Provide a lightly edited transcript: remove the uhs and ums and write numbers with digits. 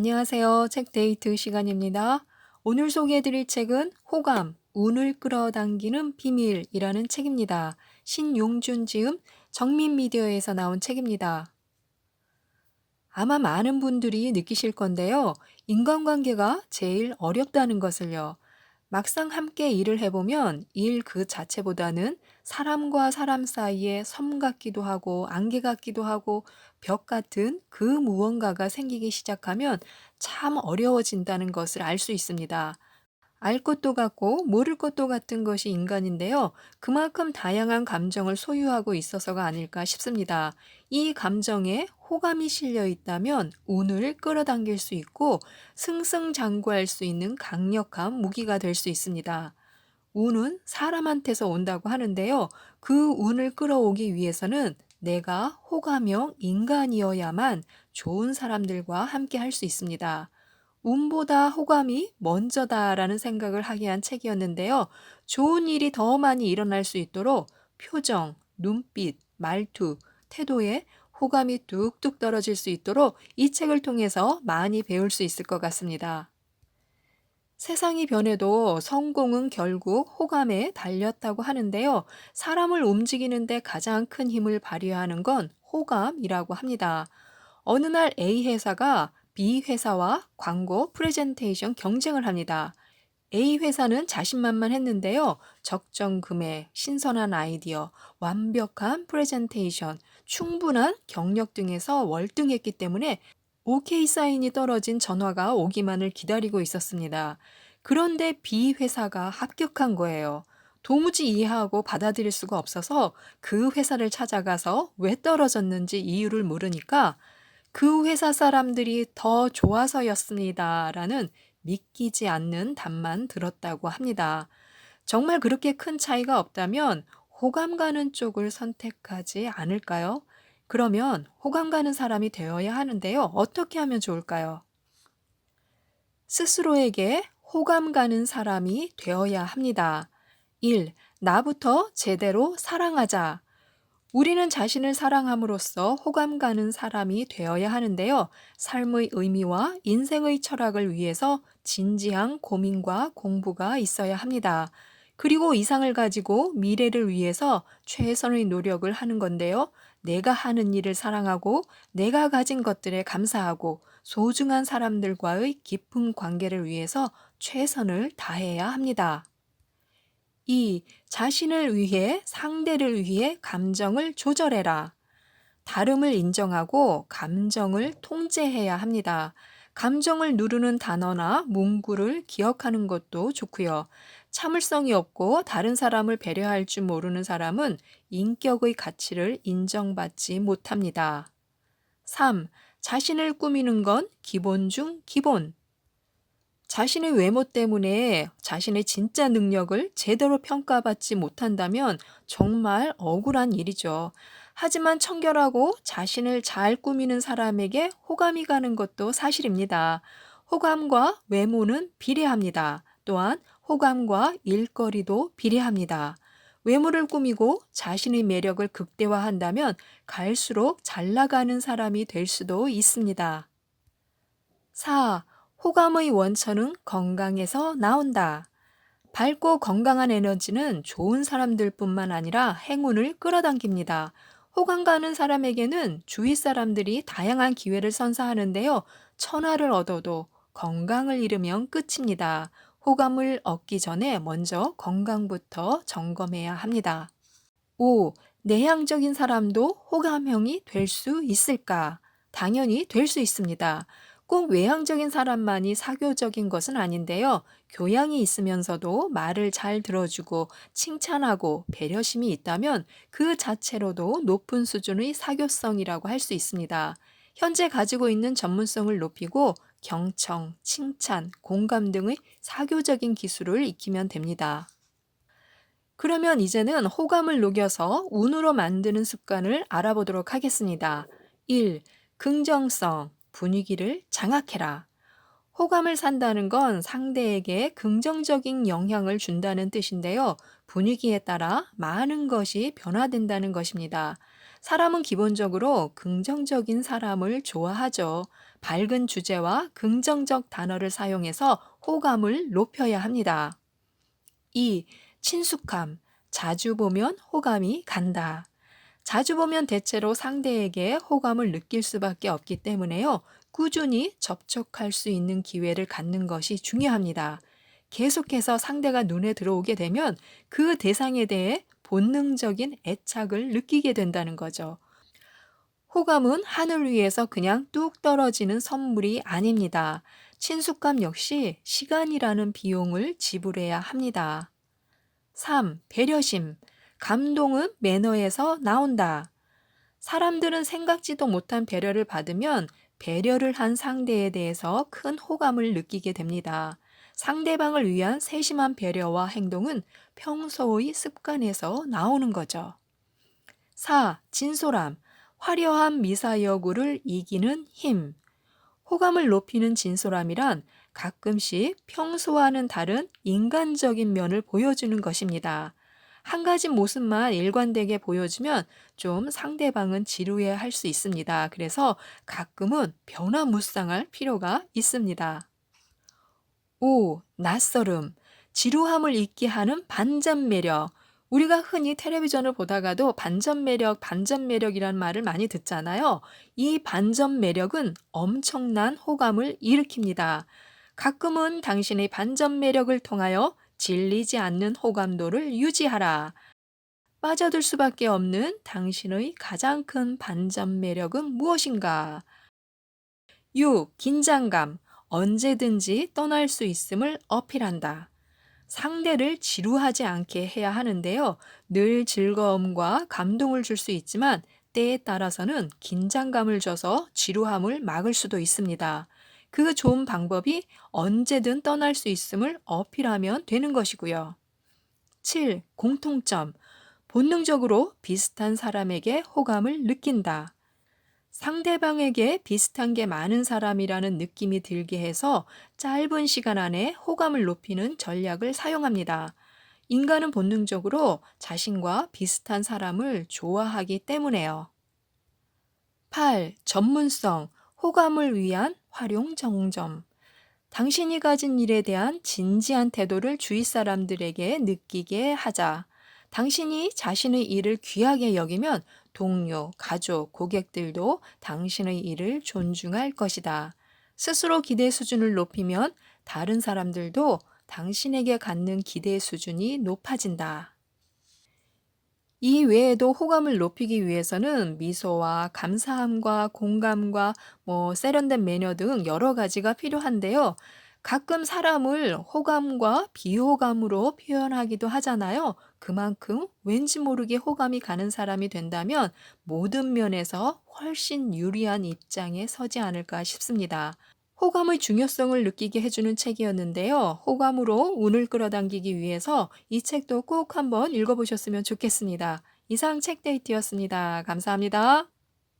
안녕하세요. 책 데이트 시간입니다. 오늘 소개해드릴 책은 호감, 운을 끌어당기는 비밀이라는 책입니다. 신용준 지음, 정민미디어에서 나온 책입니다. 아마 많은 분들이 느끼실 건데요. 인간관계가 제일 어렵다는 것을요. 막상 함께 일을 해보면 일 그 자체보다는 사람과 사람 사이에 섬 같기도 하고 안개 같기도 하고 벽 같은 그 무언가가 생기기 시작하면 참 어려워진다는 것을 알 수 있습니다. 알 것도 같고 모를 것도 같은 것이 인간인데요. 그만큼 다양한 감정을 소유하고 있어서가 아닐까 싶습니다. 이 감정에 호감이 실려 있다면 운을 끌어당길 수 있고 승승장구할 수 있는 강력한 무기가 될 수 있습니다. 운은 사람한테서 온다고 하는데요. 그 운을 끌어오기 위해서는 내가 호감형 인간이어야만 좋은 사람들과 함께 할 수 있습니다. 운보다 호감이 먼저다라는 생각을 하게 한 책이었는데요. 좋은 일이 더 많이 일어날 수 있도록 표정, 눈빛, 말투, 태도에 호감이 뚝뚝 떨어질 수 있도록 이 책을 통해서 많이 배울 수 있을 것 같습니다. 세상이 변해도 성공은 결국 호감에 달렸다고 하는데요. 사람을 움직이는데 가장 큰 힘을 발휘하는 건 호감이라고 합니다. 어느 날 A 회사가 B 회사와 광고 프레젠테이션 경쟁을 합니다. A 회사는 자신만만했는데요. 적정 금액, 신선한 아이디어, 완벽한 프레젠테이션, 충분한 경력 등에서 월등했기 때문에 OK 사인이 떨어진 전화가 오기만을 기다리고 있었습니다. 그런데 B 회사가 합격한 거예요. 도무지 이해하고 받아들일 수가 없어서 그 회사를 찾아가서 왜 떨어졌는지 이유를 물으니까 그 회사 사람들이 더 좋아서였습니다. 라는 믿기지 않는 답만 들었다고 합니다. 정말 그렇게 큰 차이가 없다면 호감 가는 쪽을 선택하지 않을까요? 그러면 호감 가는 사람이 되어야 하는데요. 어떻게 하면 좋을까요? 스스로에게 호감 가는 사람이 되어야 합니다. 1. 나부터 제대로 사랑하자. 우리는 자신을 사랑함으로써 호감 가는 사람이 되어야 하는데요. 삶의 의미와 인생의 철학을 위해서 진지한 고민과 공부가 있어야 합니다. 그리고 이상을 가지고 미래를 위해서 최선의 노력을 하는 건데요. 내가 하는 일을 사랑하고 내가 가진 것들에 감사하고 소중한 사람들과의 깊은 관계를 위해서 최선을 다해야 합니다. 2. 자신을 위해 상대를 위해 감정을 조절해라. 다름을 인정하고 감정을 통제해야 합니다. 감정을 누르는 단어나 문구를 기억하는 것도 좋고요. 참을성이 없고 다른 사람을 배려할 줄 모르는 사람은 인격의 가치를 인정받지 못합니다. 3. 자신을 꾸미는 건 기본 중 기본. 자신의 외모 때문에 자신의 진짜 능력을 제대로 평가받지 못한다면 정말 억울한 일이죠. 하지만 청결하고 자신을 잘 꾸미는 사람에게 호감이 가는 것도 사실입니다. 호감과 외모는 비례합니다. 또한 호감과 일거리도 비례합니다. 외모를 꾸미고 자신의 매력을 극대화한다면 갈수록 잘 나가는 사람이 될 수도 있습니다. 4. 호감의 원천은 건강에서 나온다. 밝고 건강한 에너지는 좋은 사람들뿐만 아니라 행운을 끌어당깁니다. 호감 가는 사람에게는 주위 사람들이 다양한 기회를 선사하는데요. 천하를 얻어도 건강을 잃으면 끝입니다. 호감을 얻기 전에 먼저 건강부터 점검해야 합니다. 5. 내향적인 사람도 호감형이 될 수 있을까? 당연히 될 수 있습니다. 꼭 외향적인 사람만이 사교적인 것은 아닌데요. 교양이 있으면서도 말을 잘 들어주고 칭찬하고 배려심이 있다면 그 자체로도 높은 수준의 사교성이라고 할 수 있습니다. 현재 가지고 있는 전문성을 높이고 경청, 칭찬, 공감 등의 사교적인 기술을 익히면 됩니다. 그러면 이제는 호감을 녹여서 운으로 만드는 습관을 알아보도록 하겠습니다. 1. 긍정성, 분위기를 장악해라. 호감을 산다는 건 상대에게 긍정적인 영향을 준다는 뜻인데요. 분위기에 따라 많은 것이 변화된다는 것입니다. 사람은 기본적으로 긍정적인 사람을 좋아하죠. 밝은 주제와 긍정적 단어를 사용해서 호감을 높여야 합니다. 2. 친숙함. 자주 보면 호감이 간다. 자주 보면 대체로 상대에게 호감을 느낄 수밖에 없기 때문에요. 꾸준히 접촉할 수 있는 기회를 갖는 것이 중요합니다. 계속해서 상대가 눈에 들어오게 되면 그 대상에 대해 본능적인 애착을 느끼게 된다는 거죠. 호감은 하늘 위에서 그냥 뚝 떨어지는 선물이 아닙니다. 친숙감 역시 시간이라는 비용을 지불해야 합니다. 3. 배려심. 감동은 매너에서 나온다. 사람들은 생각지도 못한 배려를 받으면 배려를 한 상대에 대해서 큰 호감을 느끼게 됩니다. 상대방을 위한 세심한 배려와 행동은 평소의 습관에서 나오는 거죠. 4. 진솔함. 화려한 미사여구를 이기는 힘. 호감을 높이는 진솔함이란 가끔씩 평소와는 다른 인간적인 면을 보여주는 것입니다. 한 가지 모습만 일관되게 보여주면 좀 상대방은 지루해 할 수 있습니다. 그래서 가끔은 변화무쌍할 필요가 있습니다. 5. 낯설음. 지루함을 잊게 하는 반전 매력. 우리가 흔히 텔레비전을 보다가도 반전 매력, 반전 매력이라는 말을 많이 듣잖아요. 이 반전 매력은 엄청난 호감을 일으킵니다. 가끔은 당신의 반전 매력을 통하여 질리지 않는 호감도를 유지하라. 빠져들 수밖에 없는 당신의 가장 큰 반전 매력은 무엇인가? 6. 긴장감. 언제든지 떠날 수 있음을 어필한다. 상대를 지루하지 않게 해야 하는데요. 늘 즐거움과 감동을 줄 수 있지만 때에 따라서는 긴장감을 줘서 지루함을 막을 수도 있습니다. 그 좋은 방법이 언제든 떠날 수 있음을 어필하면 되는 것이고요. 7. 공통점. 본능적으로 비슷한 사람에게 호감을 느낀다. 상대방에게 비슷한 게 많은 사람이라는 느낌이 들게 해서 짧은 시간 안에 호감을 높이는 전략을 사용합니다. 인간은 본능적으로 자신과 비슷한 사람을 좋아하기 때문에요. 8. 전문성, 호감을 위한 활용 정점. 당신이 가진 일에 대한 진지한 태도를 주위 사람들에게 느끼게 하자. 당신이 자신의 일을 귀하게 여기면 동료, 가족, 고객들도 당신의 일을 존중할 것이다. 스스로 기대 수준을 높이면 다른 사람들도 당신에게 갖는 기대 수준이 높아진다. 이 외에도 호감을 높이기 위해서는 미소와 감사함과 공감과 세련된 매너 등 여러 가지가 필요한데요. 가끔 사람을 호감과 비호감으로 표현하기도 하잖아요. 그만큼 왠지 모르게 호감이 가는 사람이 된다면 모든 면에서 훨씬 유리한 입장에 서지 않을까 싶습니다. 호감의 중요성을 느끼게 해주는 책이었는데요. 호감으로 운을 끌어당기기 위해서 이 책도 꼭 한번 읽어보셨으면 좋겠습니다. 이상 책데이트였습니다. 감사합니다.